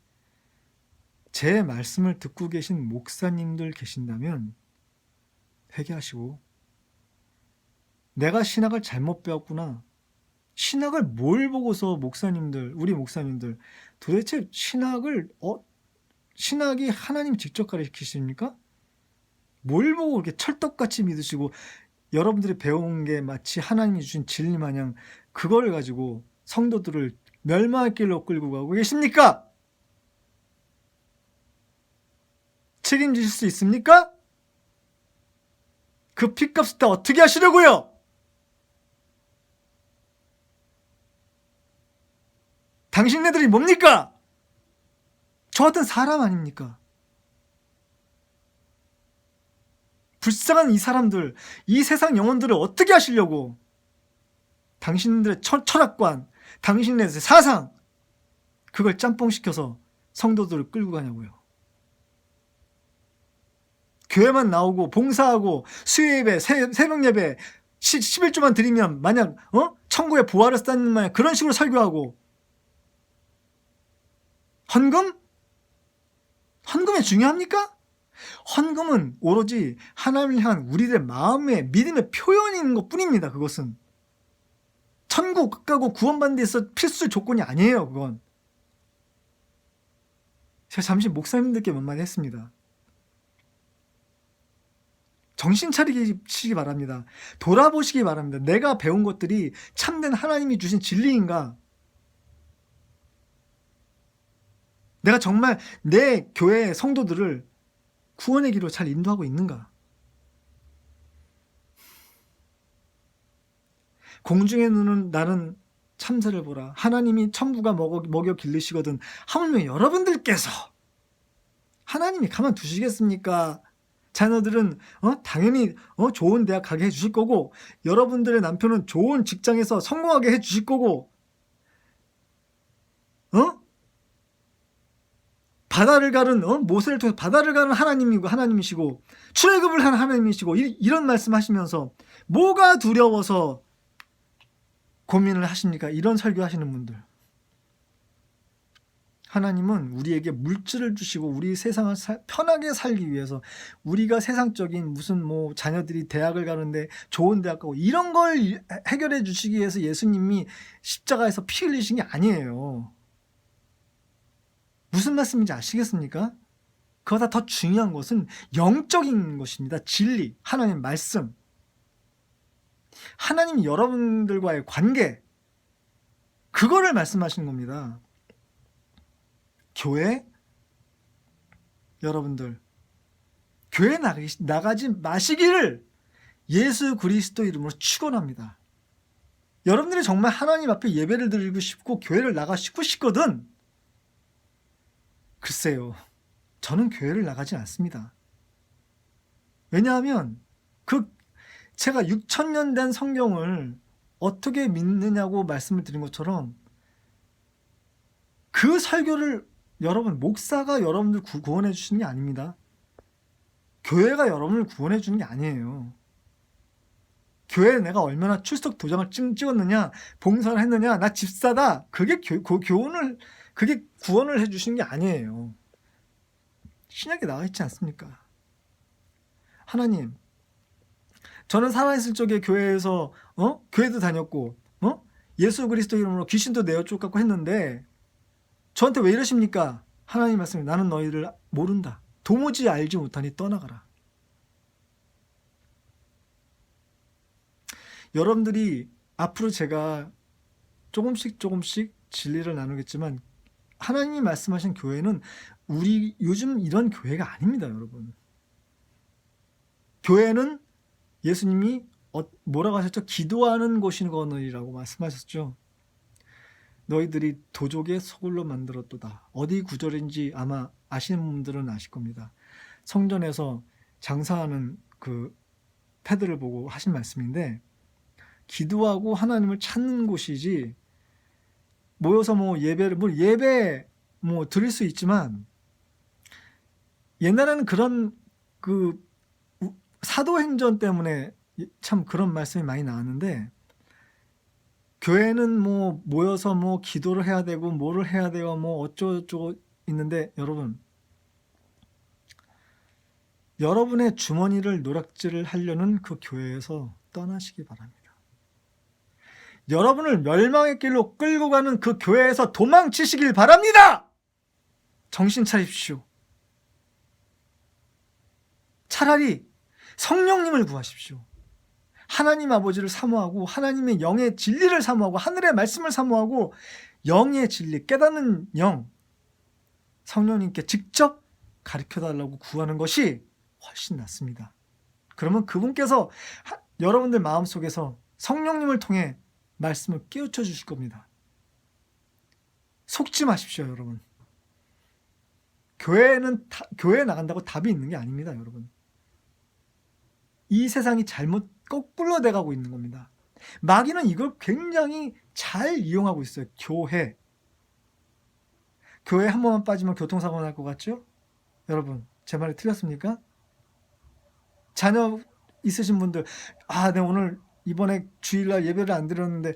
제 말씀을 듣고 계신 목사님들 계신다면 회개하시고 내가 신학을 잘못 배웠구나. 신학을 뭘 보고서 우리 목사님들 도대체 신학이 하나님 직접 가르치십니까? 뭘 보고 이렇게 철떡같이 믿으시고 여러분들이 배운 게 마치 하나님이 주신 진리 마냥 그걸 가지고 성도들을 멸망의 길로 끌고 가고 계십니까? 책임지실 수 있습니까? 그 핏값을 다 어떻게 하시려고요? 당신네들이 뭡니까? 저 같은 사람 아닙니까? 불쌍한 이 사람들, 이 세상 영혼들을 어떻게 하시려고 당신들의 철학관, 당신의 사상 그걸 짬뽕시켜서 성도들을 끌고 가냐고요. 교회만 나오고 봉사하고 수요예배, 새벽예배 11조만 드리면 만약 천국의 보화를 쌓는 마냥 그런 식으로 설교하고 헌금이 중요합니까? 헌금은 오로지 하나님을 향한 우리들의 마음의 믿음의 표현인 것뿐입니다. 그것은 천국 가고 구원받는 데 있어 필수 조건이 아니에요. 그건 제가 잠시 목사님들께 몇 마디 했습니다. 정신 차리시기 바랍니다. 돌아보시기 바랍니다. 내가 배운 것들이 참된 하나님이 주신 진리인가? 내가 정말 내 교회 성도들을 구원의 길로 잘 인도하고 있는가? 공중의 눈은 나는 참새를 보라. 하나님이 천부가 먹여 길르시거든. 하물며 여러분들께서 하나님이 가만 두시겠습니까? 자녀들은 당연히 좋은 대학 가게 해주실 거고, 여러분들의 남편은 좋은 직장에서 성공하게 해주실 거고, 바다를 가른 모세를 통해 바다를 가른 하나님이시고 출애굽을 한 하나님이시고, 이런 말씀하시면서 뭐가 두려워서 고민을 하십니까? 이런 설교하시는 분들. 하나님은 우리에게 물질을 주시고 우리 세상을 편하게 살기 위해서, 우리가 세상적인 무슨 자녀들이 대학을 가는데 좋은 대학 가고 이런 걸 해결해 주시기 위해서 예수님이 십자가에서 피 흘리신 게 아니에요. 무슨 말씀인지 아시겠습니까? 그보다 더 중요한 것은 영적인 것입니다. 진리, 하나님 말씀, 하나님 여러분들과의 관계, 그거를 말씀하시는 겁니다. 교회, 여러분들 교회 나가지 마시기를 예수 그리스도 이름으로 축원합니다. 여러분들이 정말 하나님 앞에 예배를 드리고 싶고 교회를 나가시고 싶거든, 글쎄요, 저는 교회를 나가지 않습니다. 왜냐하면 제가 6,000년 된 성경을 어떻게 믿느냐고 말씀을 드린 것처럼, 그 설교를 목사가 여러분들 구원해 주시는 게 아닙니다. 교회가 여러분을 구원해 주는 게 아니에요. 교회에 내가 얼마나 출석 도장을 찍었느냐, 봉사를 했느냐, 나 집사다, 그게 그게 구원을 해 주시는 게 아니에요. 신약에 나와 있지 않습니까? 하나님, 저는 살아있을 적에 교회에서 교회도 다녔고 예수 그리스도 이름으로 귀신도 내어 쫓았고 했는데 저한테 왜 이러십니까? 하나님 말씀이 나는 너희를 모른다. 도무지 알지 못하니 떠나가라. 여러분들이 앞으로 제가 조금씩 진리를 나누겠지만, 하나님이 말씀하신 교회는 우리 요즘 이런 교회가 아닙니다, 여러분. 교회는 예수님이 뭐라고 하셨죠? 기도하는 곳이거니라고 말씀하셨죠. 너희들이 도적의 소굴로 만들었도다. 어디 구절인지 아마 아시는 분들은 아실 겁니다. 성전에서 장사하는 그 패드를 보고 하신 말씀인데, 기도하고 하나님을 찾는 곳이지, 모여서 예배 드릴 수 있지만, 옛날에는 그런 사도행전 때문에 참 그런 말씀이 많이 나왔는데, 교회는 모여서 기도를 해야 되고 뭐를 해야 되고 어쩌고저쩌고 있는데, 여러분의 주머니를 노략질을 하려는 그 교회에서 떠나시기 바랍니다. 여러분을 멸망의 길로 끌고 가는 그 교회에서 도망치시길 바랍니다. 정신 차립시오. 차라리 성령님을 구하십시오. 하나님 아버지를 사모하고 하나님의 영의 진리를 사모하고 하늘의 말씀을 사모하고 영의 진리, 깨닫는 영, 성령님께 직접 가르쳐달라고 구하는 것이 훨씬 낫습니다. 그러면 그분께서 여러분들 마음속에서 성령님을 통해 말씀을 깨우쳐 주실 겁니다. 속지 마십시오, 여러분. 교회에 나간다고 답이 있는 게 아닙니다, 여러분. 이 세상이 거꾸로 돼가고 있는 겁니다. 마귀는 이걸 굉장히 잘 이용하고 있어요. 교회 한 번만 빠지면 교통사고 날 것 같죠? 여러분, 제 말이 틀렸습니까? 자녀 있으신 분들, 내가 오늘 이번에 주일날 예배를 안 드렸는데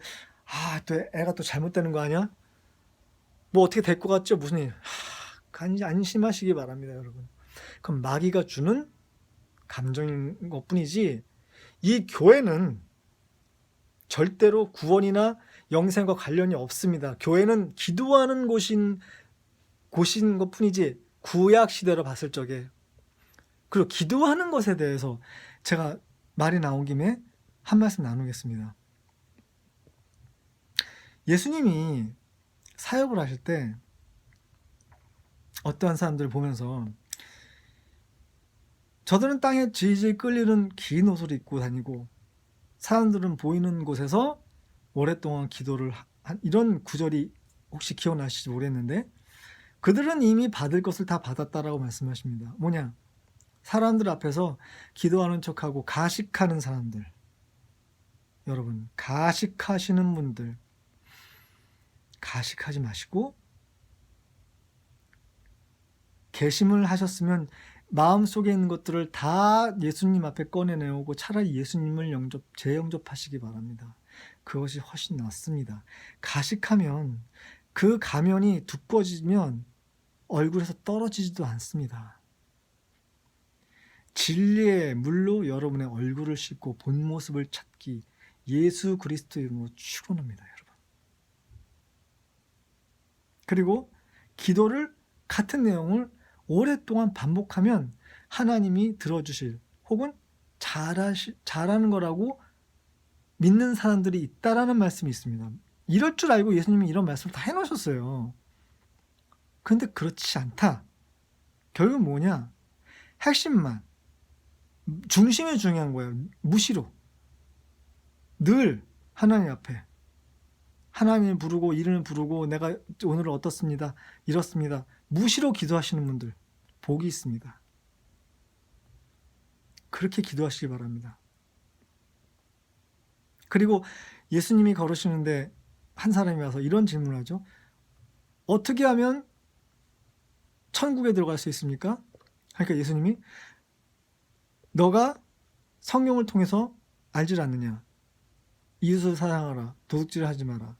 또 애가 또 잘못되는 거 아니야? 어떻게 될 것 같죠? 무슨 일? 안심하시기 바랍니다, 여러분. 그럼 마귀가 주는 감정인 것뿐이지, 이 교회는 절대로 구원이나 영생과 관련이 없습니다. 교회는 기도하는 곳인 것뿐이지, 구약 시대로 봤을 적에. 그리고 기도하는 것에 대해서 제가 말이 나온 김에 한 말씀 나누겠습니다. 예수님이 사역을 하실 때 어떠한 사람들을 보면서, 저들은 땅에 질질 끌리는 긴 옷을 입고 다니고 사람들은 보이는 곳에서 오랫동안 기도를 한, 이런 구절이 혹시 기억나실지 모르겠는데, 그들은 이미 받을 것을 다 받았다라고 말씀하십니다. 뭐냐? 사람들 앞에서 기도하는 척하고 가식하는 사람들, 여러분, 가식하시는 분들, 가식하지 마시고 개심을 하셨으면 마음속에 있는 것들을 다 예수님 앞에 꺼내내오고 차라리 예수님을 재영접하시기 바랍니다. 그것이 훨씬 낫습니다. 가식하면 그 가면이 두꺼워지면 얼굴에서 떨어지지도 않습니다. 진리의 물로 여러분의 얼굴을 씻고 본 모습을 찾기, 예수 그리스도의 이름으로 축원합니다, 여러분. 그리고 기도를 같은 내용을 오랫동안 반복하면 하나님이 들어주실 혹은 잘하는 거라고 믿는 사람들이 있다라는 말씀이 있습니다. 이럴 줄 알고 예수님이 이런 말씀을 다 해놓으셨어요. 근데 그렇지 않다. 결국 뭐냐? 핵심만, 중심이 중요한 거예요. 무시로 늘 하나님 앞에 하나님을 부르고 이름을 부르고 내가 오늘 어떻습니다, 이렇습니다, 무시로 기도하시는 분들 복이 있습니다. 그렇게 기도하시기 바랍니다. 그리고 예수님이 걸으시는데 한 사람이 와서 이런 질문을 하죠. 어떻게 하면 천국에 들어갈 수 있습니까? 그러니까 예수님이 너가 성경을 통해서 알지 않느냐? 이웃을 사랑하라, 도둑질을 하지 마라,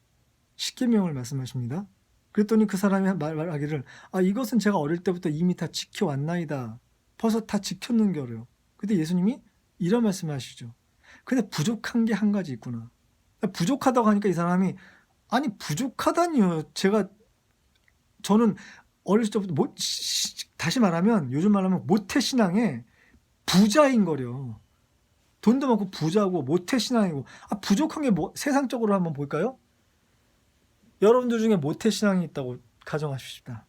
십계명을 말씀하십니다. 그랬더니 그 사람이 말하기를 이것은 제가 어릴 때부터 이미 다 지켜왔나이다. 벌써 다 지켰는겨요. 근데 예수님이 이런 말씀을 하시죠. 근데 부족한 게 한 가지 있구나. 부족하다고 하니까 이 사람이 아니 부족하다니요. 저는 어렸을 때부터 다시 말하면 요즘 말하면 모태신앙의 부자인 거려. 돈도 많고 부자고 모태신앙이고 부족한 게 세상적으로 한번 볼까요? 여러분들 중에 모태신앙이 있다고 가정하십시다.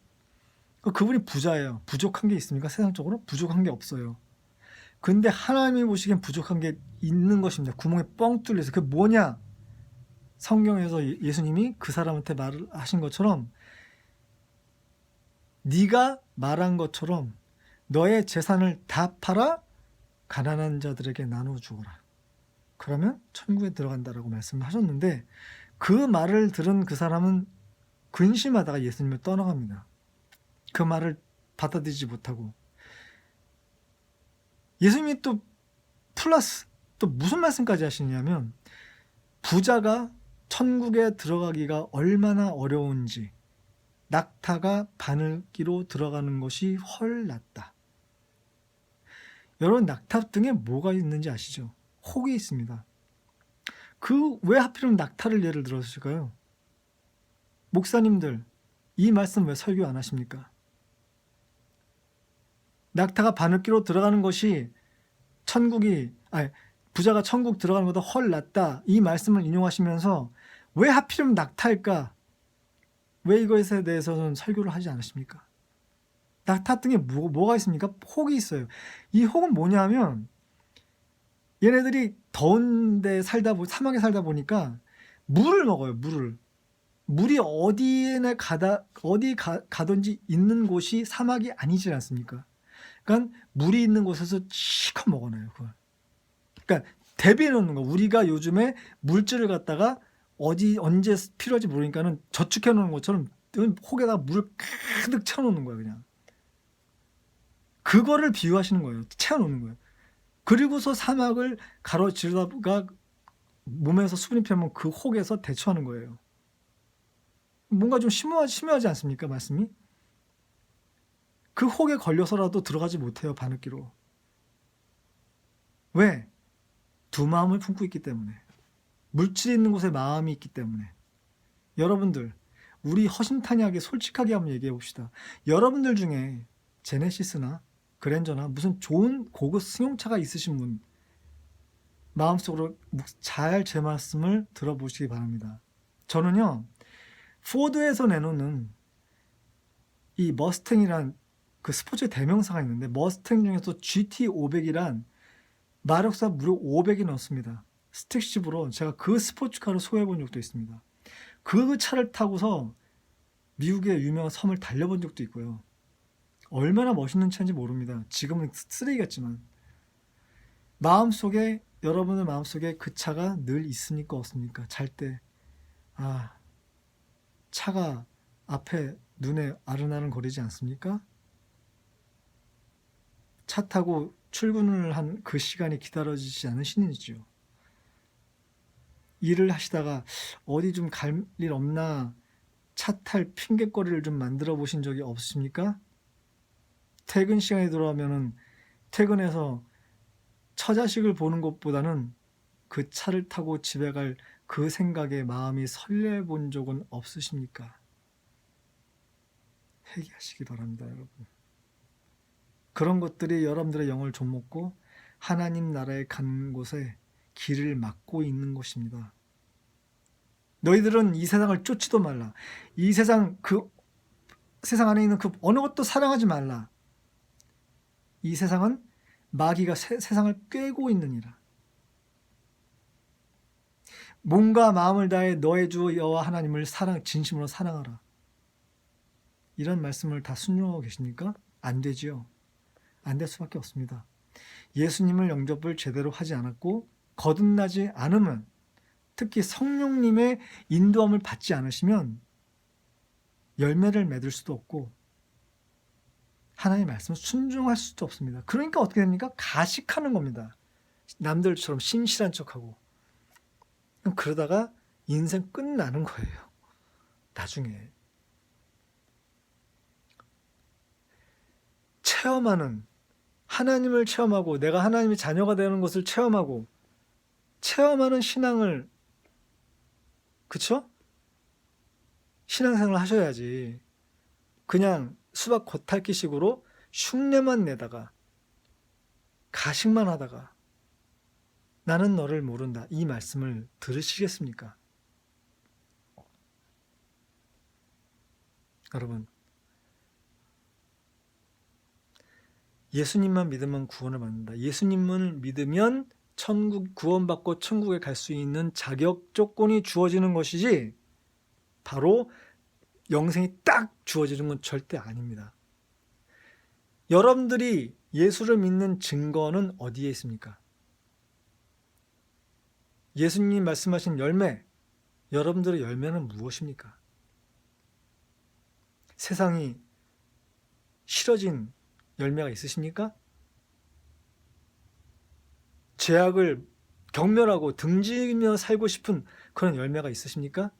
그분이 부자예요. 부족한 게 있습니까? 세상적으로? 부족한 게 없어요. 근데 하나님이 보시기엔 부족한 게 있는 것입니다. 구멍에 뻥 뚫려서. 그게 뭐냐? 성경에서 예수님이 그 사람한테 말을 하신 것처럼 네가 말한 것처럼 너의 재산을 다 팔아 가난한 자들에게 나누어 주어라. 그러면 천국에 들어간다라고 말씀하셨는데 그 말을 들은 그 사람은 근심하다가 예수님을 떠나갑니다. 그 말을 받아들이지 못하고 예수님이 또 플러스 또 무슨 말씀까지 하시냐면 부자가 천국에 들어가기가 얼마나 어려운지 낙타가 바늘기로 들어가는 것이 훨 낫다. 여러분 낙타 등에 뭐가 있는지 아시죠? 혹이 있습니다. 왜 하필이면 낙타를 예를 들었을까요? 목사님들 이 말씀 왜 설교 안 하십니까? 낙타가 바늘기로 들어가는 것이 부자가 천국 들어가는 것보다 훨 낫다. 이 말씀을 인용하시면서 왜 하필이면 낙타일까? 왜 이것에 대해서는 설교를 하지 않으십니까? 낙타 등에 뭐가 있습니까? 혹이 있어요. 이 혹은 뭐냐면 얘네들이 더운데 사막에 살다 보니까 물을 먹어요. 물이 어디 가든지 있는 곳이 사막이 아니지 않습니까? 그러니까 물이 있는 곳에서 실컷 먹어놔요. 그걸. 그러니까 대비해 놓는 거. 우리가 요즘에 물질을 갖다가 언제 필요할지 모르니까는 저축해 놓는 것처럼 혹에다가 물을 가득 채워놓는 거예요. 그냥. 그거를 비유하시는 거예요. 채워놓는 거예요. 그리고서 사막을 가로지르다가 몸에서 수분이 필요하면 그 혹에서 대처하는 거예요. 뭔가 좀 심오하지 않습니까? 말씀이? 그 혹에 걸려서라도 들어가지 못해요. 바늘기로. 왜? 두 마음을 품고 있기 때문에. 물질이 있는 곳에 마음이 있기 때문에. 여러분들 우리 허심탄회하게 솔직하게 한번 얘기해 봅시다. 여러분들 중에 제네시스나 그랜저나 무슨 좋은 고급 승용차가 있으신 분 마음속으로 잘 제 말씀을 들어보시기 바랍니다. 저는요 포드에서 내놓는 이 머스탱이란 그 스포츠의 대명사가 있는데 머스탱 중에서 GT500이란 마력사 무려 500이 넘습니다. 스틱십으로 제가 그 스포츠카를 소유해 본 적도 있습니다. 그 차를 타고서 미국의 유명한 섬을 달려본 적도 있고요. 얼마나 멋있는 차인지 모릅니다. 지금은 쓰레기 같지만 마음속에, 여러분의 마음속에 그 차가 늘 있습니까 없습니까? 잘 때 아, 차가 앞에 눈에 아른아른 거리지 않습니까? 차 타고 출근을 한 그 시간이 기다려지지 않으시는지요? 일을 하시다가 어디 좀 갈 일 없나 차 탈 핑곗거리를 좀 만들어 보신 적이 없으십니까? 퇴근 시간이 돌아오면은 퇴근해서 처자식을 보는 것보다는 그 차를 타고 집에 갈 그 생각에 마음이 설레 본 적은 없으십니까? 회개하시기 바랍니다, 여러분. 그런 것들이 여러분들의 영을 좀먹고 하나님 나라에 간 곳에 길을 막고 있는 것입니다. 너희들은 이 세상을 쫓지도 말라. 이 세상, 그 세상 안에 있는 그 어느 것도 사랑하지 말라. 이 세상은 마귀가 세상을 꿰고 있느니라. 몸과 마음을 다해 너의 주 여호와 하나님을 진심으로 사랑하라. 이런 말씀을 다 순종하고 계십니까? 안 되지요. 안 될 수밖에 없습니다. 예수님을 영접을 제대로 하지 않았고 거듭나지 않으면, 특히 성령님의 인도함을 받지 않으시면 열매를 맺을 수도 없고 하나님의 말씀을 순종할 수도 없습니다. 그러니까 어떻게 됩니까? 가식하는 겁니다. 남들처럼 신실한 척하고. 그러다가 인생 끝나는 거예요. 나중에. 체험하는, 하나님을 체험하고 내가 하나님의 자녀가 되는 것을 체험하고 체험하는 신앙을, 그쵸? 신앙생활을 하셔야지 그냥 수박 겉핥기식으로 흉내만 내다가 가식만 하다가 나는 너를 모른다, 이 말씀을 들으시겠습니까? 여러분, 예수님만 믿으면 구원을 받는다. 예수님을 믿으면 구원받고 천국에 갈 수 있는 자격 조건이 주어지는 것이지 바로 영생이 딱 주어지는 건 절대 아닙니다. 여러분들이 예수를 믿는 증거는 어디에 있습니까? 예수님 말씀하신 열매, 여러분들의 열매는 무엇입니까? 세상이 싫어진 열매가 있으십니까? 죄악을 경멸하고 등지며 살고 싶은 그런 열매가 있으십니까?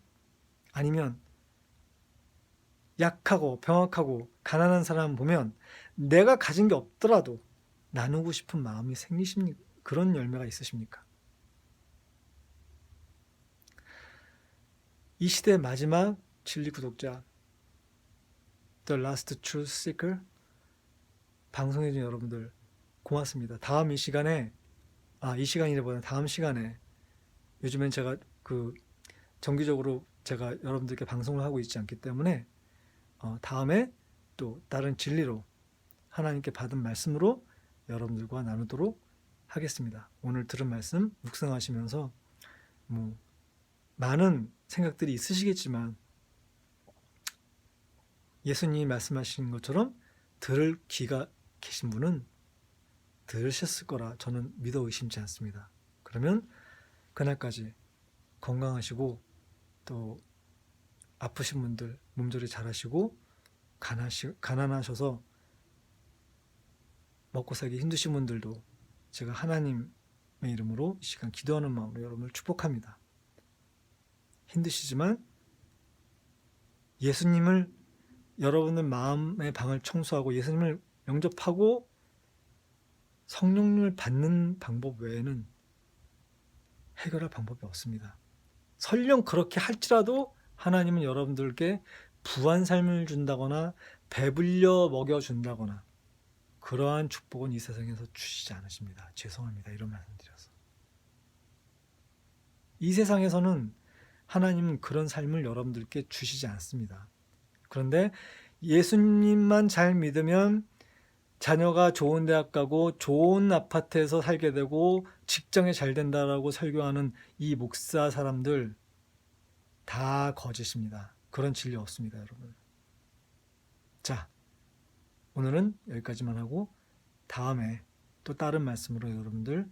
아니면 약하고 병약하고 가난한 사람 보면 내가 가진 게 없더라도 나누고 싶은 마음이 생기십니까? 그런 열매가 있으십니까? 이 시대의 마지막 진리 구독자, The Last Truth Seeker, 방송해준 여러분들 고맙습니다. 다음 이 시간에, 이 시간이라보다 다음 시간에, 요즘엔 제가 정기적으로 제가 여러분들께 방송을 하고 있지 않기 때문에 다음에 또 다른 진리로 하나님께 받은 말씀으로 여러분들과 나누도록 하겠습니다. 오늘 들은 말씀 묵상하시면서 많은 생각들이 있으시겠지만 예수님이 말씀하신 것처럼 들을 귀가 계신 분은 들으셨을 거라 저는 믿어 의심치 않습니다. 그러면 그날까지 건강하시고 또 아프신 분들 몸조리 잘하시고 가난하셔서 먹고 살기 힘드신 분들도 제가 하나님의 이름으로 이 시간 기도하는 마음으로 여러분을 축복합니다. 힘드시지만 예수님을, 여러분의 마음의 방을 청소하고 예수님을 영접하고 성령님을 받는 방법 외에는 해결할 방법이 없습니다. 설령 그렇게 할지라도 하나님은 여러분들께 부한 삶을 준다거나 배불려 먹여준다거나 그러한 축복은 이 세상에서 주시지 않으십니다. 죄송합니다. 이런 말씀드려서. 이 세상에서는 하나님은 그런 삶을 여러분들께 주시지 않습니다. 그런데 예수님만 잘 믿으면 자녀가 좋은 대학 가고 좋은 아파트에서 살게 되고 직장에 잘 된다라고 설교하는 이 목사 사람들 다 거짓입니다. 그런 진리 없습니다, 여러분. 자, 오늘은 여기까지만 하고 다음에 또 다른 말씀으로 여러분들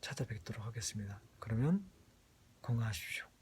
찾아뵙도록 하겠습니다. 그러면 건강하십시오.